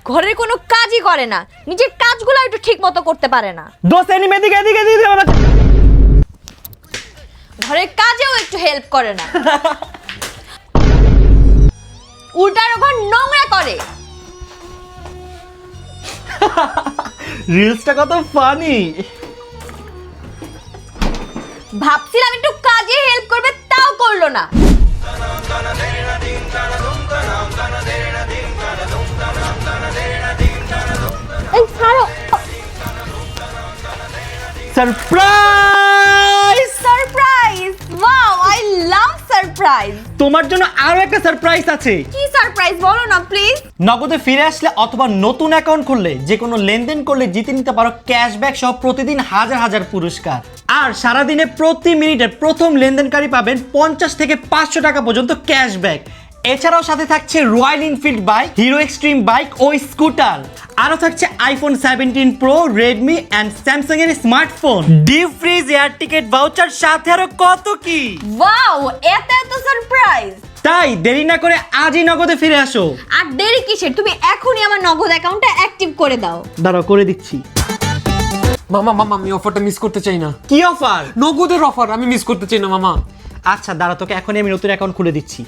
ঘরের কোনো কাজই করে না, নিজের কাজগুলো একটু ঠিক মতো করতে পারে না। দোস্ত এনিমে দিকে এদিকে দিয়ে দে বাবা। ঘরের কাজেও একটু হেল্প করে না, উল্টার ঘর নোংরা করে। রিলসটা কত ফানি। ভাবছিলাম একটু কাজে হেল্প করবে, তাও করলো না। এই ছাড়ো। Surprise! Surprise! Wow, I love surprise. তোমার জন্য আরো একটা সারপ্রাইজ আছে। কি সারপ্রাইজ বলো না প্লিজ। নগদে ফিরে আসলে অথবা নতুন অ্যাকাউন্ট খুললে যে কোনো লেনদেন করলে জিতে নিতে পারো ক্যাশব্যাক সহ প্রতিদিন হাজার হাজার পুরস্কার। আর সারাদিনে প্রতি মিনিটে প্রথম লেনদেনকারী পাবেন 50 থেকে 500 টাকা পর্যন্ত ক্যাশব্যাক। এছাড়াও সাথে থাকছে Royal Enfield bike, Hero Xtreme bike ও স্কুটার। আরও থাকছে iPhone 17 pro, Redmi and Samsung এর smartphone, deep fridge, air ticket voucher, সাথে আরো কত কি। ওয়াও, এত এত সারপ্রাইজ। তাই দেরি না করে আজই নগদে ফিরে আসো। আর দেরি কিসের, তুমি এখনই আমার নগদ অ্যাকাউন্টটা অ্যাক্টিভ করে দাও। দাঁড়াও করে দিচ্ছি। মামা মামা আমি অফারটা মিস করতে চাই না। কি অফার? নগদের অফার আমি মিস করতে চাই না মামা। আচ্ছা দাঁড়া, তোকে এখনই আমি নতুন অ্যাকাউন্ট খুলে দিচ্ছি।